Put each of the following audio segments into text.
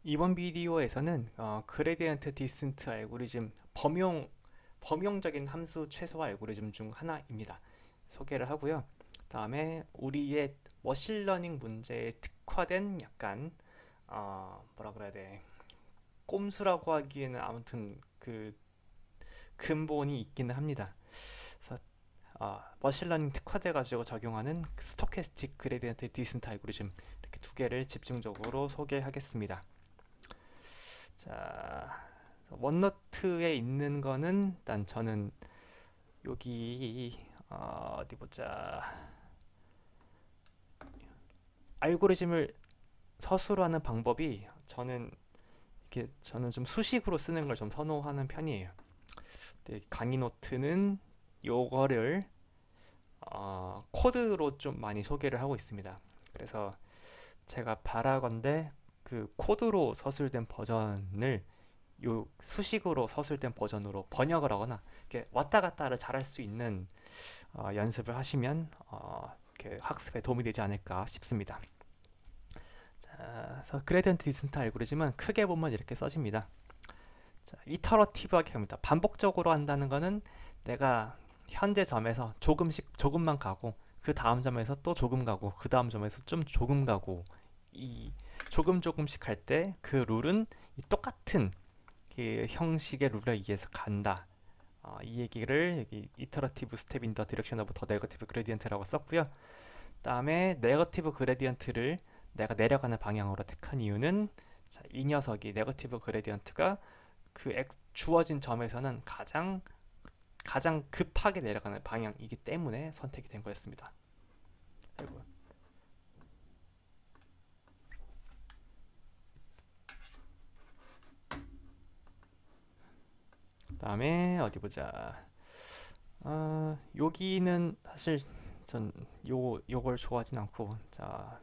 이번 비디오에서는 그레디언트 디센트 알고리즘 범용적인 함수 최소화 알고리즘 중 하나입니다. 소개를 하고요. 다음에 우리의 머신러닝 문제에 특화된 약간 뭐라 그래야 돼, 꼼수라고 하기에는 아무튼 그 근본이 있기는 합니다. 그래서 머신러닝 특화돼 가지고 적용하는 스토캐스틱 그레디언트 디센트 알고리즘, 이렇게 두 개를 집중적으로 소개하겠습니다. 자, 원노트에 있는 거는 일단 저는 여기 어디 보자. 알고리즘을 서술로 하는 방법이 저는 좀 수식으로 쓰는 걸 좀 선호하는 편이에요. 근데 강의 노트는 요거를 코드로 좀 많이 소개를 하고 있습니다. 그래서 제가 바라건대 그 코드로 서술된 버전을 요 수식으로 서술된 버전으로 번역을 하거나 이렇게 왔다 갔다를 잘할 수 있는 연습을 하시면 이렇게 학습에 도움이 되지 않을까 싶습니다. 자, 그래서 그레디언트 디센트 알고리즘은 크게 보면 이렇게 써집니다. 자, 이터러티브하게 합니다. 반복적으로 한다는 거는 내가 현재 점에서 조금만 가고, 그 다음 점에서 또 조금 가고, 그 다음 점에서 좀 조금 가고, 이 조금씩 할 때 그 룰은 이 똑같은 그 형식의 룰에 의해서 간다. 이 얘기를 여기 이터러티브 스텝 인 더 디렉션 오브 더 네거티브 그레디언트라고 썼고요. 다음에 네거티브 그레디언트를 내가 내려가는 방향으로 택한 이유는, 자, 이 녀석이 네거티브 그레디언트가 주어진 점에서는 가장 급하게 내려가는 방향이기 때문에 선택이 된 거였습니다. 그리고 다음에 어디 보자. 여기는 사실 전 요걸 좋아하진 않고, 자,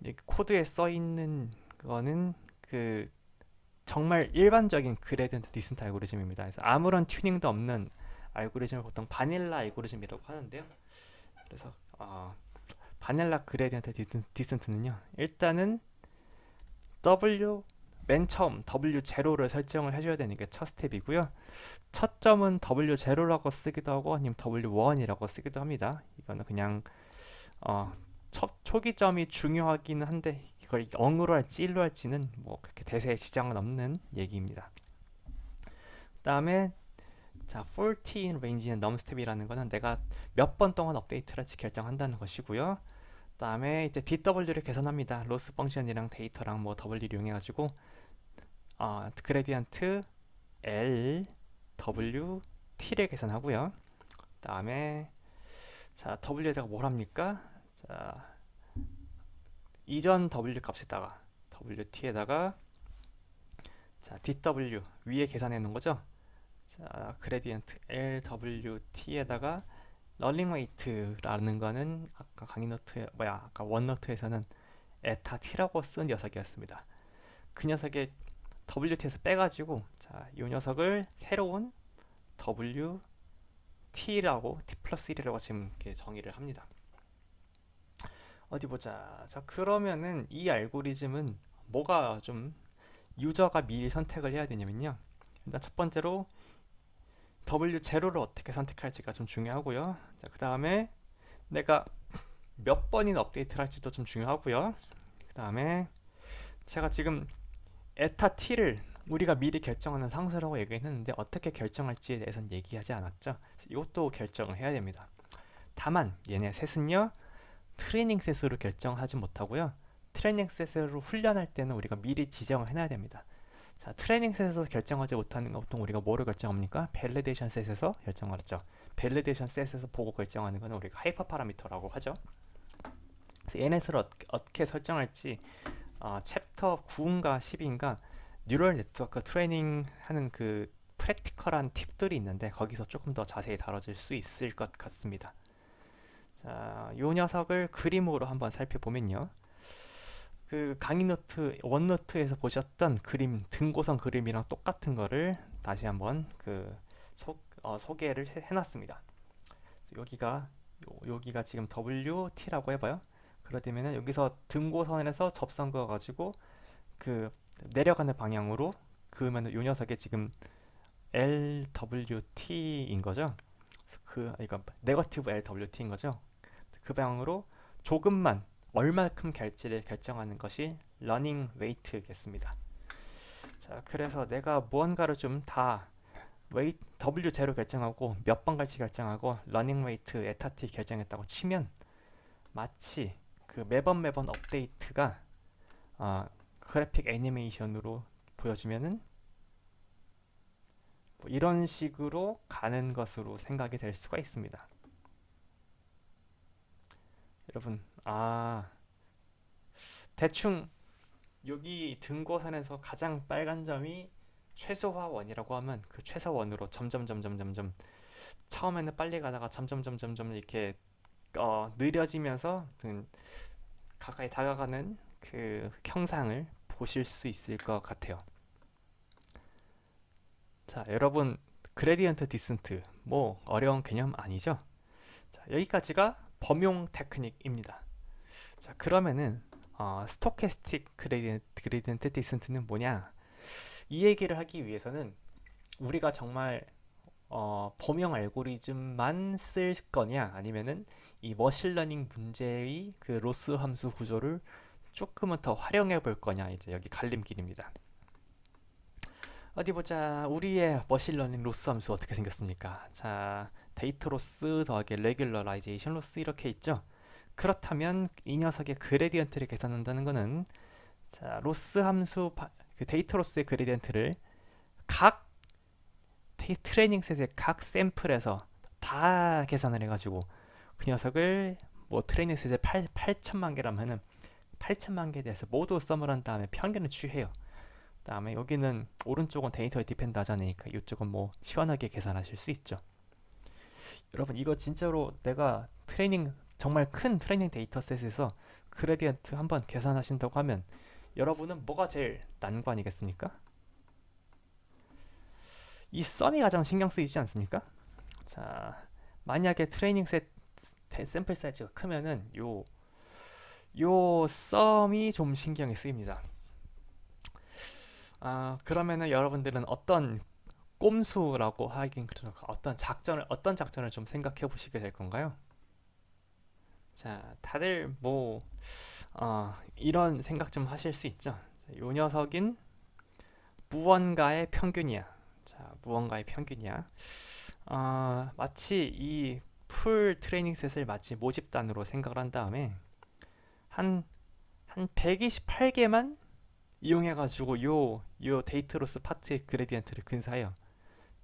여기 코드에 써 있는 거는 그 정말 일반적인 그레디언트 디센트 알고리즘입니다. 그래서 아무런 튜닝도 없는 알고리즘을 보통 바닐라 알고리즘이라고 하는데요. 그래서 바닐라 그레디언트 디센트는요, 일단은 W 맨 처음 W0를 설정을 해줘야 되는 게 첫 스텝이고요. 첫 점은 W0라고 쓰기도 하고 아니면 W1이라고 쓰기도 합니다. 이거는 그냥 초기 점이 중요하기는 한데 이걸 영으로 할지 일로 할지는 뭐 그렇게 대세에 지장은 없는 얘기입니다. 그다음에 자, 14 range는 넘 스텝이라는 거는 내가 몇 번 동안 업데이트를 할지 결정한다는 것이고요. 그다음에 이제 DW를 계산합니다. 로스 펑션이랑 데이터랑 뭐 W를 이용해 가지고 그레디언트 L W T를 계산하고요. 그다음에 자, W에다가 뭘 합니까? 자, 이전 W 값에다가 WT에다가 자, DW 위에 계산해 놓은 거죠. 자, 그레디언트 LWT에다가 럴링 웨이트라는 거는 아까 강의 노트에 아까 원 노트에서는 에타 T라고 쓴 녀석이었습니다. 그 녀석의 WT에서 빼가지고 자, 이 녀석을 새로운 WT라고 T 플러스 1이라고 지금 이렇게 정의를 합니다. 어디 보자. 자, 그러면은 이 알고리즘은 뭐가 좀 유저가 미리 선택을 해야 되냐면요. 일단 첫 번째로 W0를 어떻게 선택할지가 좀 중요하고요. 자, 그 다음에 내가 몇 번이나 업데이트를 할지도 좀 중요하고요. 그 다음에 제가 지금 에타 t를 우리가 미리 결정하는 상수라고 얘기했는데 어떻게 결정할지에 대해서는 얘기하지 않았죠. 이것도 결정을 해야 됩니다. 다만 얘네 셋은요, 트레이닝 셋으로 결정하지 못하고요. 트레이닝 셋으로 훈련할 때는 우리가 미리 지정을 해놔야 됩니다. 자, 트레이닝 셋에서 결정하지 못하는 거 보통 우리가 뭐로 결정합니까? 밸리데이션 셋에서 결정하죠. 밸리데이션 셋에서 보고 결정하는 거는 우리가 하이퍼 파라미터라고 하죠. 그래서 얘네를 어떻게 설정할지 챕터 9인가 10인가 뉴럴 네트워크 트레이닝 하는 그 프랙티컬한 팁들이 있는데 거기서 조금 더 자세히 다뤄질 수 있을 것 같습니다. 자, 요 녀석을 그림으로 한번 살펴보면요. 그 강의 노트, 원노트에서 보셨던 그림, 등고선 그림이랑 똑같은 거를 다시 한번 소개를 해놨습니다. 여기가 지금 WT라고 해봐요. 그러면은 여기서 등고선에서 접선 그어가지고 그 내려가는 방향으로 그으면 요 녀석이 지금 LWT인 거죠. 이거 네거티브 LWT인 거죠. 그 방향으로 조금만 얼마큼 갈지를 결정하는 것이 러닝 웨이트겠습니다. 자, 그래서 내가 무언가를 좀 다 W0 결정하고 몇 번 갈지 결정하고 러닝 웨이트 에타 t 결정했다고 치면 마치 그 매번 업데이트가 그래픽 애니메이션으로 보여주면은 뭐 이런 식으로 가는 것으로 생각이 될 수가 있습니다. 여러분, 대충 여기 등고선에서 가장 빨간 점이 최소화원이라고 하면 그 최소원으로 점점 처음에는 빨리 가다가 점점 이렇게 느려지면서 가까이 다가가는 그 형상을 보실 수 있을 것 같아요. 자, 여러분, 그레디언트 디센트 뭐 어려운 개념 아니죠? 자, 여기까지가 범용 테크닉입니다. 자, 그러면은 스토캐스틱 그레디언트 디센트는 뭐냐? 이 얘기를 하기 위해서는 우리가 정말 범용 알고리즘만 쓸 거냐, 아니면은 이 머신러닝 문제의 그 로스 함수 구조를 조금은 더 활용해 볼 거냐, 이제 여기 갈림길입니다. 어디 보자. 우리의 머신러닝 로스 함수 어떻게 생겼습니까? 자, 데이터 로스 더하기 레귤러라이제이션 로스 이렇게 있죠. 그렇다면 이 녀석의 그레디언트를 계산한다는 거는, 자, 로스 함수 그 데이터 로스의 그레디언트를 각 트레이닝 셋의 각 샘플에서 다 계산을 해가지고 그 녀석을 뭐 트레이닝 셋에 8천만 개라면은 8천만 개에 대해서 모두 썸을 한 다음에 평균을 취해요. 다음에 여기는 오른쪽은 데이터에 디펜드 하지 않으니까 이쪽은 뭐 시원하게 계산하실 수 있죠. 여러분, 이거 진짜로 내가 정말 큰 트레이닝 데이터셋에서 그레디언트 한번 계산하신다고 하면 여러분은 뭐가 제일 난관이겠습니까? 이 썸이 가장 신경 쓰이지 않습니까? 자, 만약에 트레이닝 셋 샘플 사이즈가 크면은 요 썸이 좀 신경이 쓰입니다. 그러면은 여러분들은 어떤 꼼수라고 하긴 그렇죠. 어떤 작전을 좀 생각해 보시게 될 건가요? 자, 다들 뭐 이런 생각 좀 하실 수 있죠. 요 녀석인 무언가의 평균이야. 자, 무언가의 평균이야. 마치 이 풀 트레이닝 셋을 마치 모집단으로 생각을 한 다음에 한 128개만 이용해가지고 요 데이터로스 파트의 그레디언트를 근사해요.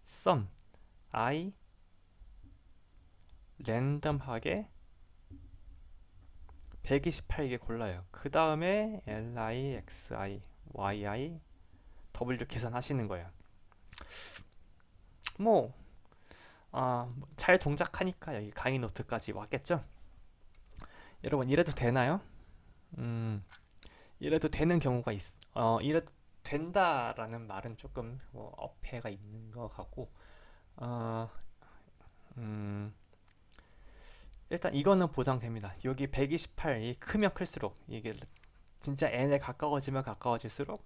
sum i 랜덤하게 128개 골라요. 그 다음에 li, xi, yi, w 계산하시는 거예요. 뭐 잘 동작하니까 여기 강의 노트까지 왔겠죠? 여러분, 이래도 되나요? 이래도 되는 경우가 이래도 된다라는 말은 조금 어폐가 있는 것 같고, 어, 일단 이거는 보장됩니다. 여기 128이 크면 클수록, 이게 진짜 n에 가까워지면 가까워질수록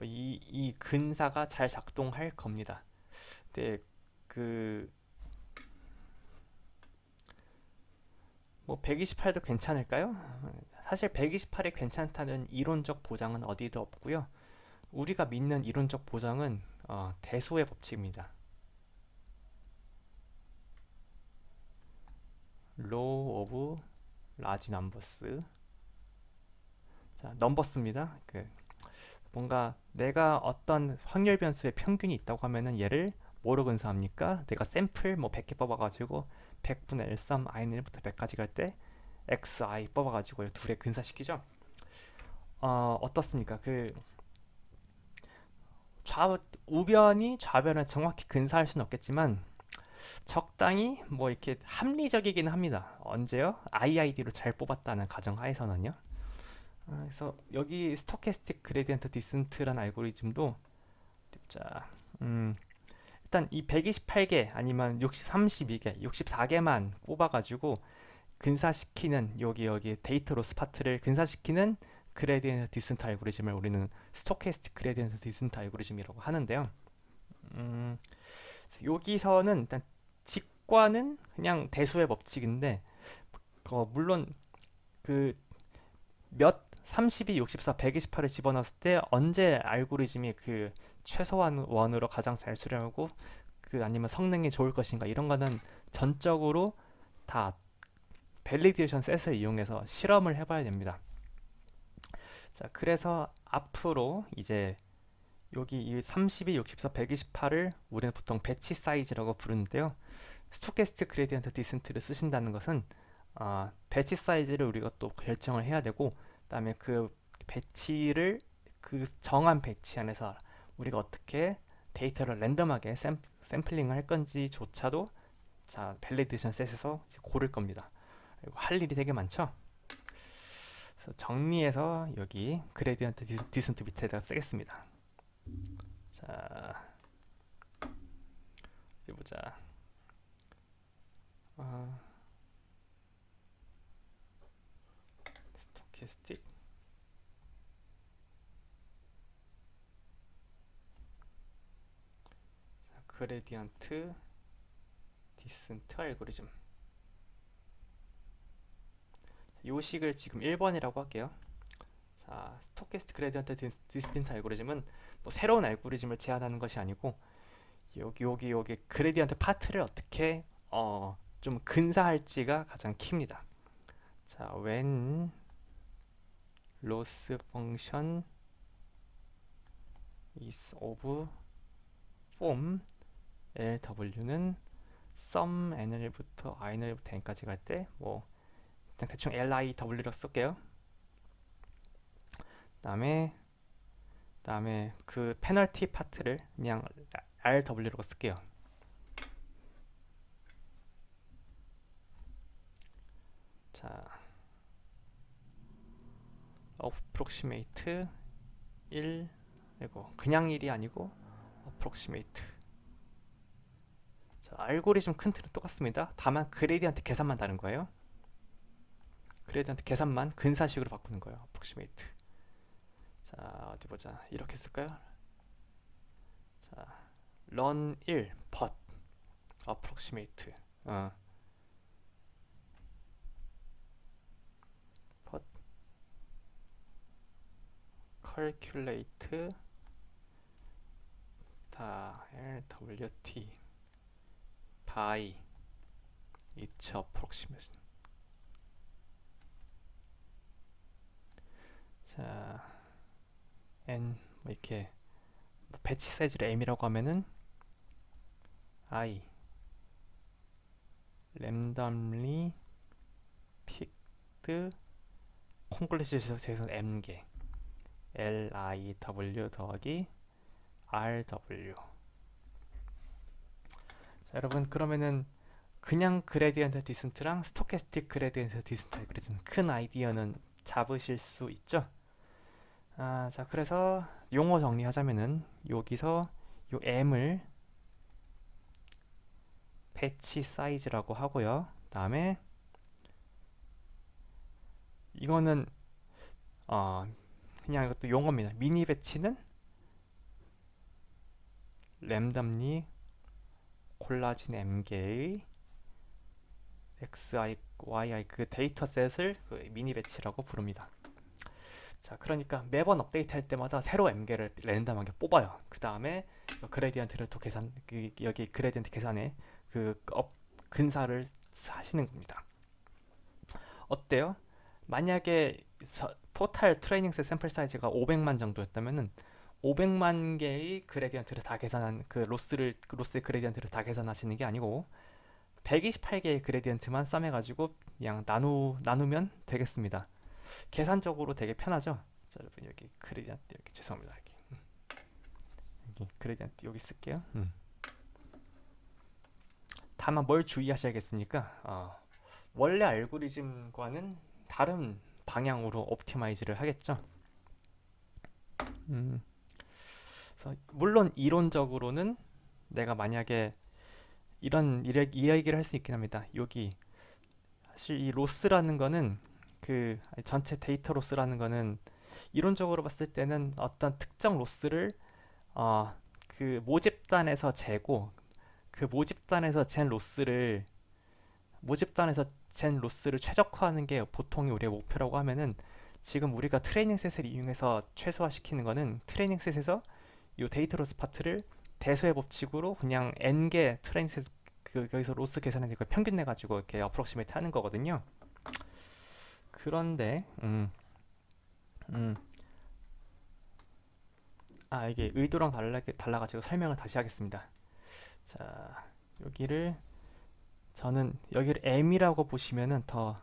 이 근사가 잘 작동할 겁니다. 근데 뭐 128도 괜찮을까요? 사실 128이 괜찮다는 이론적 보장은 어디도 없고요. 우리가 믿는 이론적 보장은 대수의 법칙입니다. Law of large numbers. 자, 넘버스입니다. 뭔가 내가 어떤 확률 변수의 평균이 있다고 하면은 얘를 뭐로 근사합니까? 내가 샘플 뭐 100개 뽑아가지고 100분의 1 썸 i는부터 100까지 갈 때 xi 뽑아가지고 둘에 근사시키죠. 어떻습니까? 우변이 좌변을 정확히 근사할 수는 없겠지만 적당히 뭐 이렇게 합리적이긴 합니다. 언제요? iid로 잘 뽑았다는 가정하에서는요. 그래서 여기 스토캐스틱 그레디언트 디센트라는 알고리즘도, 자, 일단 이 128개 아니면 32개, 64개만 뽑아가지고 근사시키는 여기 데이터 로스 파트를 근사시키는 그레디언트 디센트 알고리즘을 우리는 스토캐스틱 그레디언트 디센트 알고리즘이라고 하는데요. 여기서는 일단 직관은 그냥 대수의 법칙인데 물론 그 몇 32, 64, 128을 집어넣었을 때 언제 알고리즘이 그 최소한 원으로 가장 잘 수렴하고 아니면 성능이 좋을 것인가 이런 거는 전적으로 다 밸리데이션 셋을 이용해서 실험을 해봐야 됩니다. 자, 그래서 앞으로 이제 여기 이 32, 64, 128을 우리는 보통 배치 사이즈라고 부르는데요. 스토캐스틱 그레디언트 디센트를 쓰신다는 것은 배치 사이즈를 우리가 또 결정을 해야 되고, 그다음에 그 배치를 그 정한 배치 안에서 우리가 어떻게 데이터를 랜덤하게 샘플링을 할 건지조차도 자 밸리데이션 셋에서 이제 고를 겁니다. 그리고 할 일이 되게 많죠. 그래서 정리해서 여기 그레디언트 디센트 밑에다가 쓰겠습니다. 자, 어디 보자. 스토캐스틱 그레디언트 디센트 알고리즘. 요 식을 지금 1번이라고 할게요. 자, 스토캐스틱 그레디언트 디센트 알고리즘은 뭐 새로운 알고리즘을 제안하는 것이 아니고 여기 그레디언트 파트를 어떻게 좀 근사할지가 가장 키입니다. 자, when loss function is of form LW는 sum nl부터 inl부터 n까지 갈 때 뭐 그냥 대충 LIW로 쓸게요. 그다음에 그 페널티 파트를 그냥 RW로 쓸게요. 자, approximate 1 그리고 그냥 1이 아니고 approximate. 자, 알고리즘 큰 틀은 똑같습니다. 다만 그레디언트 계산만 다른 거예요. 그레디언트 계산만 근사식으로 바꾸는 거예요. approximate. 자, 어디 보자. 이렇게 쓸까요? 자, run 1 but approximate. but calculate 다 LWT by its approximation. 자, n 뭐 이렇게 배치 사이즈를 m이라고 하면은 I randomly picked 콩글리시에서 m개 LIW 더하기 RW. 자, 여러분 그러면은 그냥 그레디언트 디센트랑 스토캐스틱 그레디언트 디센트 알고리즘 큰 아이디어는 잡으실 수 있죠? 자, 그래서 용어 정리하자면은 여기서 요 m을 배치 사이즈라고 하고요. 다음에 이거는 그냥 이것도 용어입니다. 미니 배치는 랜덤리 골라진 m개의 xi, yi 그 데이터셋을 그 미니 배치라고 부릅니다. 자, 그러니까 매번 업데이트 할 때마다 새로 m개를 랜덤하게 뽑아요. 그 다음에 그레디언트를 또 여기 그레디언트 계산에 근사를 하시는 겁니다. 어때요? 만약에 토탈 트레이닝셋 샘플 사이즈가 500만 정도였다면은 500만 개의 그레디언트를 다 계산한 로스의 그레디언트를 다 계산하시는 게 아니고 128개의 그레디언트만 썸해가지고 그냥 나누면 되겠습니다. 계산적으로 되게 편하죠. 자, 여러분 여기 그레디언트 여기 죄송합니다. 여기 그레디언트 여기 쓸게요. 다만 뭘 주의하셔야겠습니까? 원래 알고리즘과는 다른 방향으로 옵티마이즈를 하겠죠. 그래서 물론 이론적으로는 내가 만약에 이 얘기를 할 수 있긴 합니다. 여기 사실 이 로스라는 거는 전체 데이터 로스라는 거는 이론적으로 봤을 때는 어떤 특정 로스를 어, 그 모집단에서 재고 그 모집단에서 잰 로스를 최적화하는 게 보통이 우리의 목표라고 하면은 지금 우리가 트레이닝 셋을 이용해서 최소화시키는 거는 트레이닝 셋에서 이 데이터 로스 파트를 대소의 법칙으로 그냥 n개 트레이닝 셋 여기서 로스 계산해서 이걸 평균 내 가지고 이렇게 어프로시메이트 하는 거거든요. 그런데 음, 이게 의도랑 달라가지고 설명을 다시 하겠습니다. 자, 여기를 저는 여기를 m이라고 보시면은 더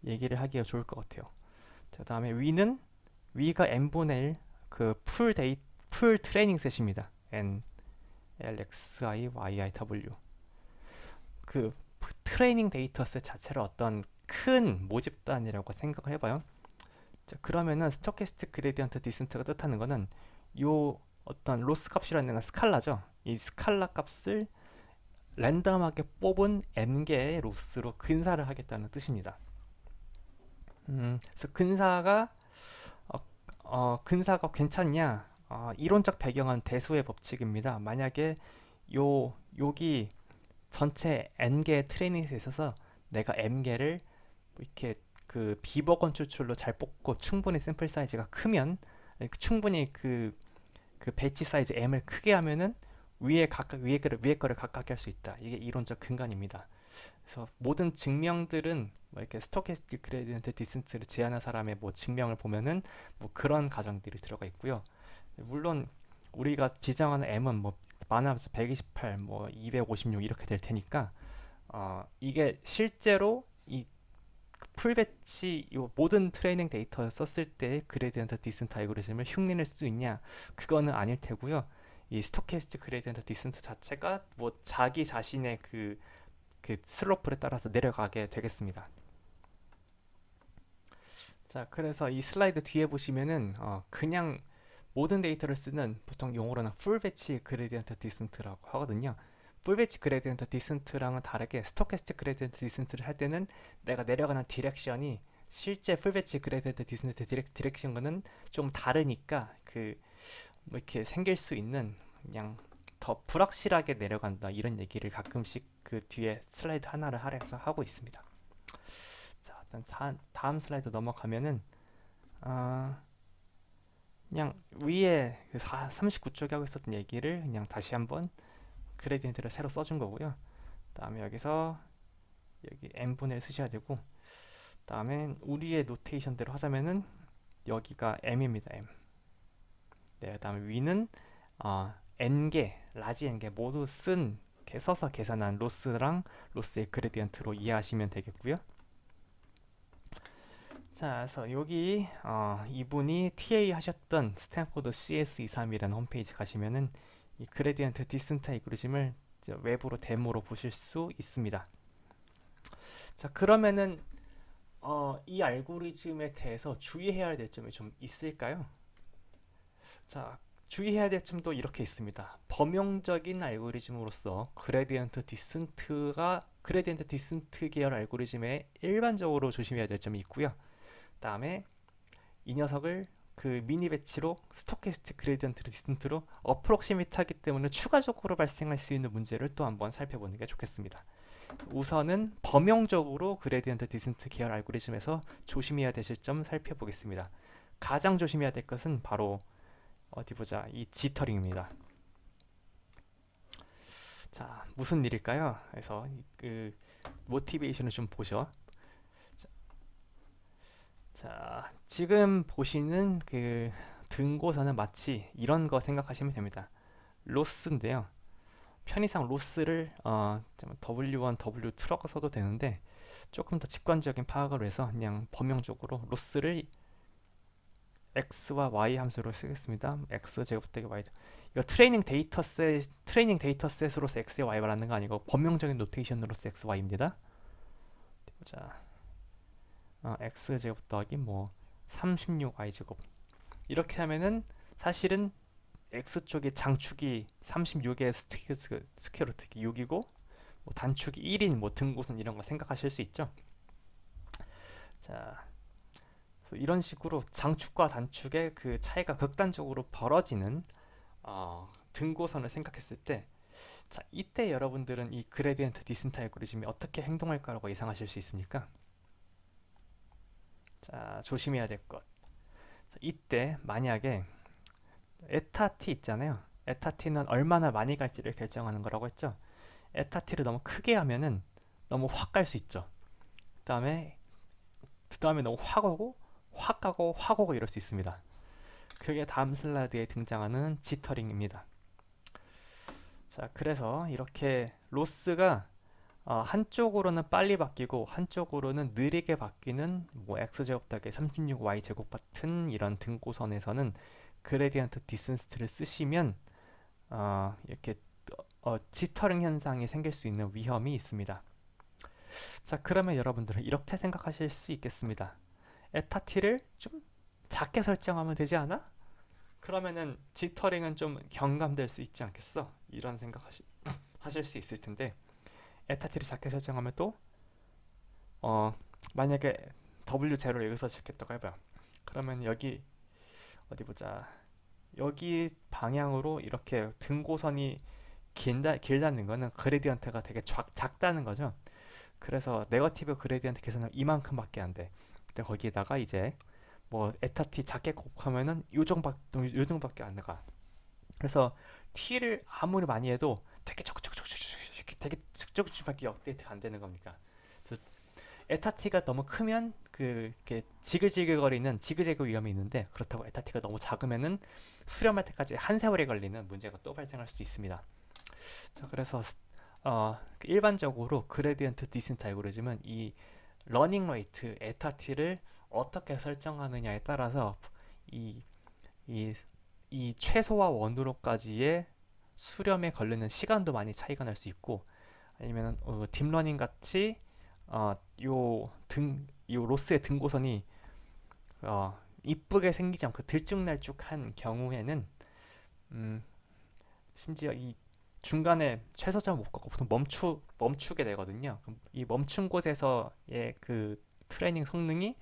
얘기를 하기가 좋을 것 같아요. 자, 다음에 위가 n분의 1 그 풀 트레이닝 셋입니다. n l x i y i w 그 트레이닝 데이터 셋 자체를 어떤 큰 모집단이라고 생각을 해봐요. 자, 그러면은 스토캐스틱 그레디언트 디센트가 뜻하는 거는 요 어떤 로스 값이라는 건 스칼라죠. 이 스칼라 값을 랜덤하게 뽑은 n개의 로스로 근사를 하겠다는 뜻입니다. 그래서 근사가 괜찮냐? 이론적 배경은 대수의 법칙입니다. 만약에 여기 전체 n개의 트레이닝에 있어서 내가 m개를 이렇게 그 비버건 추출로 잘 뽑고 충분히 샘플 사이즈가 크면 충분히 그 배치 사이즈 m을 크게 하면은 위에 거를 가깝게 할 수 있다. 이게 이론적 근간입니다. 그래서 모든 증명들은 뭐 이렇게 스토캐스틱 그레디언트 디센트를 제안한 사람의 뭐 증명을 보면은 뭐 그런 가정들이 들어가 있고요. 물론 우리가 지정하는 m은 뭐 많아봤자 128, 뭐 256 이렇게 될 테니까 이게 실제로 이 풀배치 이 모든 트레이닝 데이터 썼을 때 그레디언트 디센트 알고리즘을 흉내낼 수 있냐? 그거는 아닐 테고요. 이 스토캐스틱 그레디언트 디센트 자체가 뭐 자기 자신의 그 슬로프에 따라서 내려가게 되겠습니다. 자, 그래서 이 슬라이드 뒤에 보시면은 그냥 모든 데이터를 쓰는 보통 용어로는 풀 배치 그레디언트 디센트라고 하거든요. 풀 배치 그레디언트 디센트랑은 다르게 스토캐스틱 그레디언트 디센트를 할 때는 내가 내려가는 디렉션이 실제 풀 배치 그레디언트 디센트 디렉션과는 좀 다르니까 그 뭐 이렇게 생길 수 있는 그냥 더 불확실하게 내려간다 이런 얘기를 가끔씩 그 뒤에 슬라이드 하나를 할애해서 하고 있습니다. 자, 일단 다음 슬라이드 넘어가면은 그냥 위에 39쪽에 하고 있었던 얘기를 그냥 다시 한번 그레디언트를 새로 써준 거고요. 다음에 여기서 여기 n분의 1 쓰셔야 되고, 다음에 우리의 노테이션대로 하자면은 여기가 m입니다. m. 네, 다음에 위는 n개, 라지 n개 모두 써서 계산한 로스랑 로스의 그레디언트로 이해하시면 되겠고요. 자, 그래서 여기 이분이 TA 하셨던 스탠포드 CS231이라는 홈페이지 가시면은 이 그레디언트 디센트 알고리즘을 외부로 데모로 보실 수 있습니다. 자, 그러면은 이 알고리즘에 대해서 주의해야 될 점이 좀 있을까요? 자, 주의해야 될 점도 이렇게 있습니다. 범용적인 알고리즘으로서 그레디언트 디센트 계열 알고리즘에 일반적으로 조심해야 될 점이 있고요. 다음에 이 녀석을 그 미니 배치로 스토캐스틱 그레디언트 디센트로 어프록시메이트 하기 때문에 추가적으로 발생할 수 있는 문제를 또 한번 살펴보는 게 좋겠습니다. 우선은 범용적으로 그레디언트 디센트 계열 알고리즘에서 조심해야 되실 점 살펴보겠습니다. 가장 조심해야 될 것은 바로 어디 보자, 이 지터링입니다. 자, 무슨 일일까요? 그래서 그 모티베이션을 좀 보죠. 자, 지금 보시는 그 등고서는 마치 이런 거 생각하시면 됩니다. 로스인데요. 편의상 로스를 W1, W2라고 써도 되는데 조금 더 직관적인 파악을 위해서 그냥 범용적으로 로스를 x와 y 함수로 쓰겠습니다. x 제곱 더하기 y. 이거 트레이닝 데이터셋으로서 x와 y 말하는 거 아니고 범용적인 노테이션으로서 x, y입니다. 보자. x 제곱 더하기 뭐 36y 제곱 이렇게 하면은 사실은 x 쪽에 장축이 36의 스퀘어 루트 6이고 뭐 단축이 1인 뭐 등고선 이런 거 생각하실 수 있죠. 자, 그래서 이런 식으로 장축과 단축의 그 차이가 극단적으로 벌어지는 등고선을 생각했을 때, 자, 이때 여러분들은 이 그레디언트 디센트 알고리즘이 어떻게 행동할 거라고 예상하실 수 있습니까? 자, 조심해야 될 것. 자, 이때 만약에 에타 t 있잖아요. 에타 t는 얼마나 많이 갈지를 결정하는 거라고 했죠. 에타 t를 너무 크게 하면은 너무 확 갈 수 있죠. 그다음에 너무 확 오고 확 가고 확 오고 이럴 수 있습니다. 그게 다음 슬라이드에 등장하는 지터링입니다. 자, 그래서 이렇게 로스가 한쪽으로는 빨리 바뀌고 한쪽으로는 느리게 바뀌는 뭐 x제곱 더하기 36y제곱 같은 이런 등고선에서는 그레디언트 디센스트를 쓰시면 이렇게 지터링 현상이 생길 수 있는 위험이 있습니다. 자, 그러면 여러분들은 이렇게 생각하실 수 있겠습니다. 에타 t를 좀 작게 설정하면 되지 않아? 그러면은 지터링은 좀 경감될 수 있지 않겠어? 이런 하실 수 있을 텐데, 에타 t를 작게 설정하면 또 만약에 W0를 여기서 시켰다고 해봐요. 그러면 여기 어디 보자. 여기 방향으로 이렇게 등고선이 길다는 거는 그레디언트가 되게 작다는 거죠. 그래서 네거티브 그레디언트 계산은 이만큼밖에 안 돼. 근데 거기에다가 이제 뭐 에타 t 작게 곱하면은 요 정도밖에 안 나가. 그래서 t를 아무리 많이 해도 되게 적적적적적적적적적적밖에 업데이트가 안 되는 겁니까? 그래서 에타 t가 너무 크면 이렇게 지글지글거리는 지그재그 위험이 있는데, 그렇다고 에타 t가 너무 작으면은 수렴할 때까지 한 세월이 걸리는 문제가 또 발생할 수도 있습니다. 자, 그래서 일반적으로 그레디언트 디센트 알고리즘은 이 러닝 레이트 에타 t를 어떻게 설정하느냐에 따라서 이, 이, 이 최소와 원으로까지의 수렴에 걸리는 시간도 많이 차이가 날 수 있고, 아니면 딥러닝 같이 요 로스의 등고선이 이쁘게 생기지 않고 들쭉날쭉한 경우에는 심지어 이 중간에 최소점 못 걷고 보통 멈추게 되거든요. 그럼 이 멈춘 곳에서의 그 트레이닝 성능이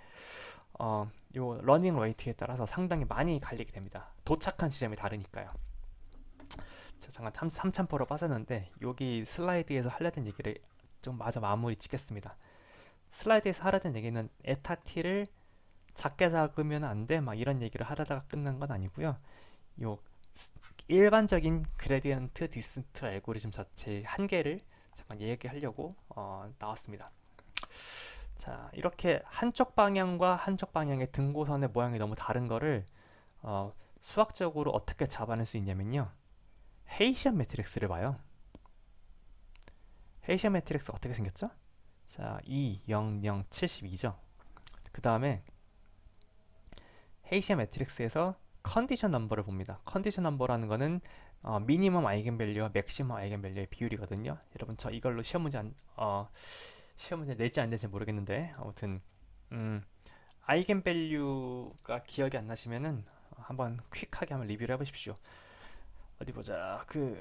요 러닝 레이트에 따라서 상당히 많이 갈리게 됩니다. 도착한 지점이 다르니까요. 자, 잠깐 3참포로 빠졌는데 여기 슬라이드에서 하려던 얘기를 좀 마저 마무리 짓겠습니다. 슬라이드에서 하려던 얘기는 에타 t를 작게 잡으면 안 돼, 막 이런 얘기를 하려다가 끝난 건 아니고요. 요 일반적인 그레디언트 디센트 알고리즘 자체의 한계를 잠깐 얘기하려고 나왔습니다. 자, 이렇게 한쪽 방향과 한쪽 방향의 등고선의 모양이 너무 다른 거를 수학적으로 어떻게 잡아낼 수 있냐면요. 헤이시안 매트릭스를 봐요. 헤이시안 매트릭스 어떻게 생겼죠? 자, 2, 0, 0, 72죠. 그 다음에 헤이시안 매트릭스에서 컨디션 넘버를 봅니다. 컨디션 넘버라는 거는 미니멈 아이겐밸류와 맥시멈 아이겐밸류의 비율이거든요. 여러분 저 이걸로 시험 문제 낼지 안 낼지 모르겠는데, 아무튼 아이겐밸류가 기억이 안 나시면은 한번 퀵하게 한번 리뷰를 해보십시오. 어디 보자. 그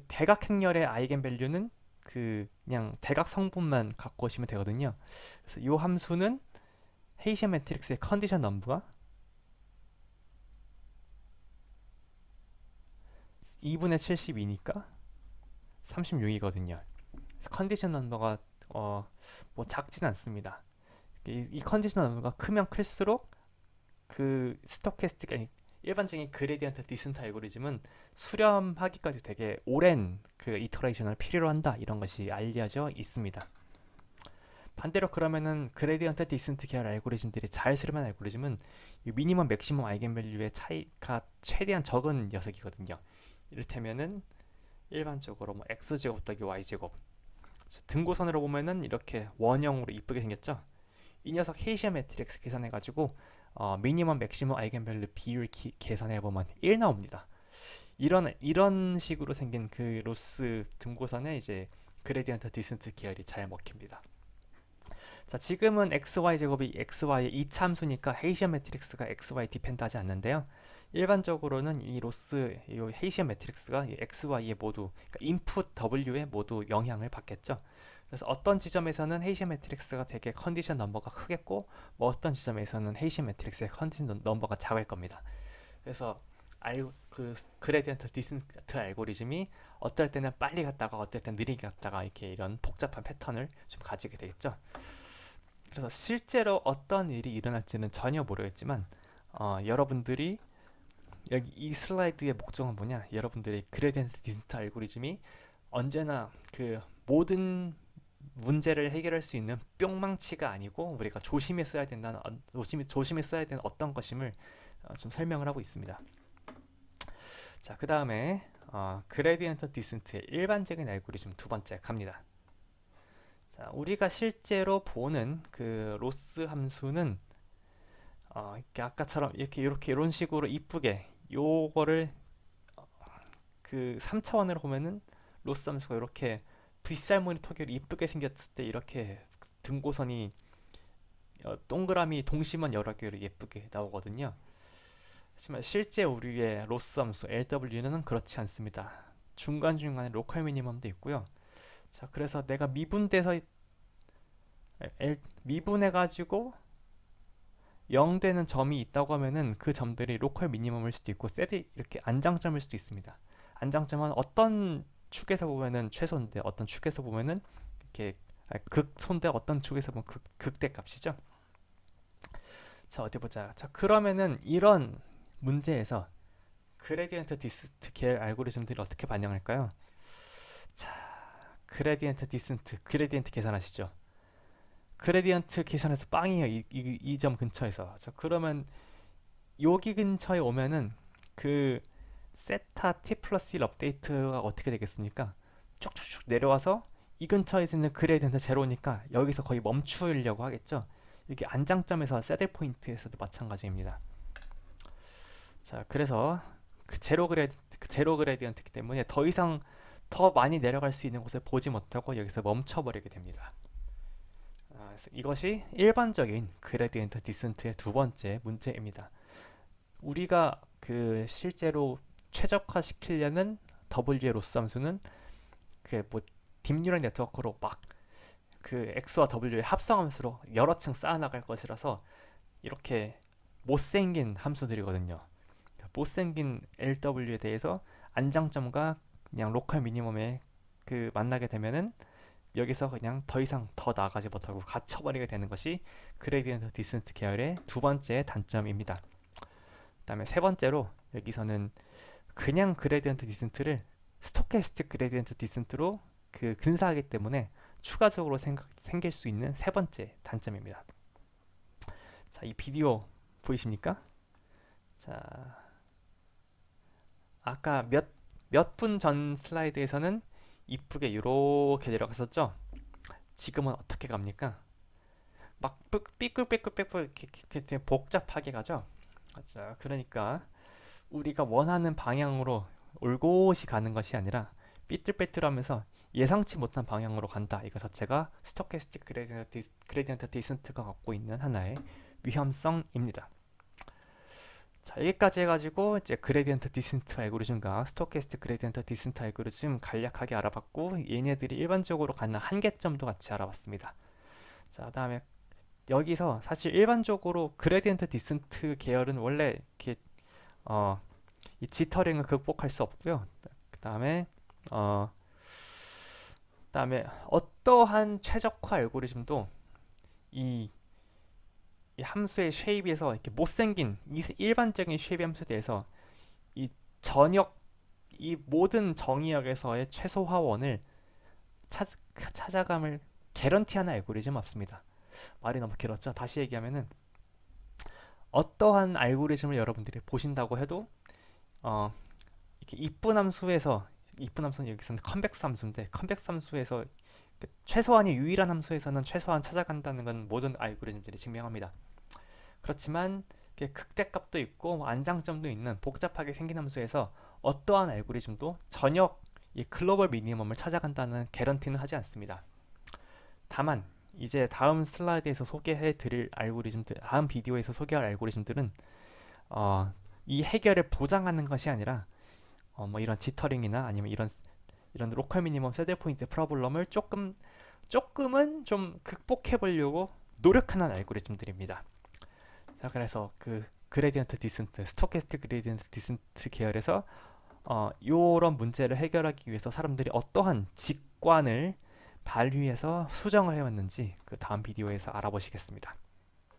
대각 행렬의 아이겐밸류는 그냥 대각 성분만 갖고 오시면 되거든요. 그래서 이 함수는 헤이시안 매트릭스의 컨디션 넘버가 2분의 72니까 36이거든요. 그래서 컨디션 넘버가 뭐 작진 않습니다. 이 컨디션 넘버가 크면 클수록 그 스토캐스틱, 아니 일반적인 그레디언트 디센트 알고리즘은 수렴하기까지 되게 오랜 그 이터레이션을 필요로 한다, 이런 것이 알려져 있습니다. 반대로 그러면은 그레디언트 디센트 계열 알고리즘들이 잘 수렴한 알고리즘은 이 미니멈 맥시멈 아이겐밸류의 차이가 최대한 적은 녀석이거든요. 이를테면은 일반적으로 뭐 x제곱 더하기 y제곱, 등고선으로 보면은 이렇게 원형으로 이쁘게 생겼죠. 이 녀석 헤이시안 매트릭스 계산해가지고 미니멈 맥시멈 아이겐밸류 비율 계산해보면 1 나옵니다. 이런 식으로 생긴 그 로스 등고선에 이제 그레디언트 디센트 계열이 잘 먹힙니다. 자, 지금은 xy 제곱이 xy의 이차함수니까 헤이시안 매트릭스가 xy 디펜드하지 않는데요. 일반적으로는 이 헤이시안 매트릭스가 xy에 모두, 그러니까 인풋 w에 모두 영향을 받겠죠. 그래서 어떤 지점에서는 헤이시 매트릭스가 되게 컨디션 넘버가 크겠고 뭐 어떤 지점에서는 헤이시 매트릭스의 컨디션 넘버가 작을 겁니다. 그래서 그 그레디언트 디센트 알고리즘이 어떨 때는 빨리 갔다가 어떨 때는 느리게 갔다가 이렇게 이런 복잡한 패턴을 좀 가지게 되겠죠. 그래서 실제로 어떤 일이 일어날지는 전혀 모르겠지만 여러분들이 여기 이 슬라이드의 목적은 뭐냐? 여러분들이 그레디언트 디센트 알고리즘이 언제나 그 모든 문제를 해결할 수 있는 뿅망치가 아니고 우리가 조심히 써야 된다는 조심히 써야 되는 어떤 것임을 좀 설명을 하고 있습니다. 자, 그 다음에 그레디언트 디센트의 일반적인 알고리즘 두 번째 갑니다. 자, 우리가 실제로 보는 그 로스 함수는 이렇게 아까처럼 이렇게 이런 식으로 이쁘게 요거를 그 3차원으로 보면은 로스 함수가 이렇게 빗살무늬 토기로 이쁘게 생겼을 때 이렇게 등고선이 동그라미 동심원 여러 개로 예쁘게 나오거든요. 하지만 실제 우리의 로스 함수 LW는 그렇지 않습니다. 중간중간에 로컬 미니멈도 있고요. 자, 그래서 내가 미분해가지고 0 되는 점이 있다고 하면은 그 점들이 로컬 미니멈일 수도 있고 세디 이렇게 안장점일 수도 있습니다. 안장점은 어떤 축에서 보면은 최소인데 어떤 축에서 보면은 이렇게 극소인데 어떤 축에서 보면 극대 값이죠. 자, 어디 보자. 자, 그러면은 이런 문제에서 그레디언트 디스트 계열 알고리즘들이 어떻게 반영할까요? 자, 그레디언트 디센트, 그레디언트 계산하시죠. 그레디언트 계산해서 빵이에요. 이 점 근처에서. 자, 그러면 여기 근처에 오면은 그 세타 t 플러스 1 업데이트가 어떻게 되겠습니까? 쭉쭉쭉 내려와서 이 근처에 있는 그레디언트 제로니까 여기서 거의 멈추려고 하겠죠. 여기 안장점에서 새들 포인트에서도 마찬가지입니다. 자, 그래서 그 제로 그레디언트이기 때문에 더 이상 더 많이 내려갈 수 있는 곳을 보지 못하고 여기서 멈춰버리게 됩니다. 그래서 이것이 일반적인 그레디언트 디센트의 두 번째 문제입니다. 우리가 그 실제로 최적화시키려는 W의 로스 함수는 그 뭐 딥뉴럴 네트워크로 막 그 X와 W의 합성함수로 여러 층 쌓아나갈 것이라서 이렇게 못생긴 함수들이거든요. 못생긴 LW에 대해서 안장점과 그냥 로컬 미니멈에 그 만나게 되면은 여기서 그냥 더 이상 더 나가지 못하고 갇혀버리게 되는 것이 그레디언트 디센트 계열의 두 번째 단점입니다. 그 다음에 세 번째로 여기서는 그냥 그레디언트 디센트를 스토캐스틱 그레디언트 디센트로 그 근사하기 때문에 추가적으로 생길 수 있는 세 번째 단점입니다. 자, 이 비디오 보이십니까? 자, 아까 몇 분 전 슬라이드에서는 이쁘게 이렇게 내려갔었죠? 지금은 어떻게 갑니까? 막 삐끌삐끌삐끌 이렇게 복잡하게 가죠? 자, 그러니까 우리가 원하는 방향으로 올곧이 가는 것이 아니라 삐뚤빼뚤하면서 예상치 못한 방향으로 간다. 이거 자체가 스토캐스틱 그레디언트 디센트가 갖고 있는 하나의 위험성입니다. 자, 여기까지 해가지고 이제 그레디언트 디센트 알고리즘과 스토캐스틱 그레디언트 디센트 알고리즘 간략하게 알아봤고 얘네들이 일반적으로 갖는 한계점도 같이 알아봤습니다. 자, 다음에 여기서 사실 일반적으로 그레디언트 디센트 계열은 원래 이렇게 이 지터링을 극복할 수 없고요. 그다음에 어떠한 최적화 알고리즘도 이 함수의 쉐입에서 이렇게 못생긴 일반적인 쉐입 함수에 대해서 이 모든 정의역에서의 최소화원을 찾아감을 개런티하는 알고리즘 없습니다. 말이 너무 길었죠. 다시 얘기하면은 어떠한 알고리즘을 여러분들이 보신다고 해도 이렇게 이쁜 함수는 여기서는 컨벡스 함수인데 컨벡스 함수에서 최소한이 유일한 함수에서는 최소한 찾아간다는 건 모든 알고리즘들이 증명합니다. 그렇지만 극대값도 있고 안장점도 있는 복잡하게 생긴 함수에서 어떠한 알고리즘도 전혀 이 글로벌 미니멈을 찾아간다는 개런티는 하지 않습니다. 다만 이제 다음 슬라이드에서 소개해 드릴 알고리즘들, 다음 비디오에서 소개할 알고리즘들은 이 해결을 보장하는 것이 아니라 뭐 이런 지터링이나 아니면 이런 로컬 미니멈 세대 포인트 프로블럼을 조금 조금은 좀 극복해 보려고 노력하는 알고리즘들입니다. 자, 그래서 그 그레디언트 디센트, 스토캐스틱 그레디언트 디센트 계열에서 요런 문제를 해결하기 위해서 사람들이 어떠한 직관을 발휘해서 수정을 해왔는지 그 다음 비디오에서 알아보시겠습니다.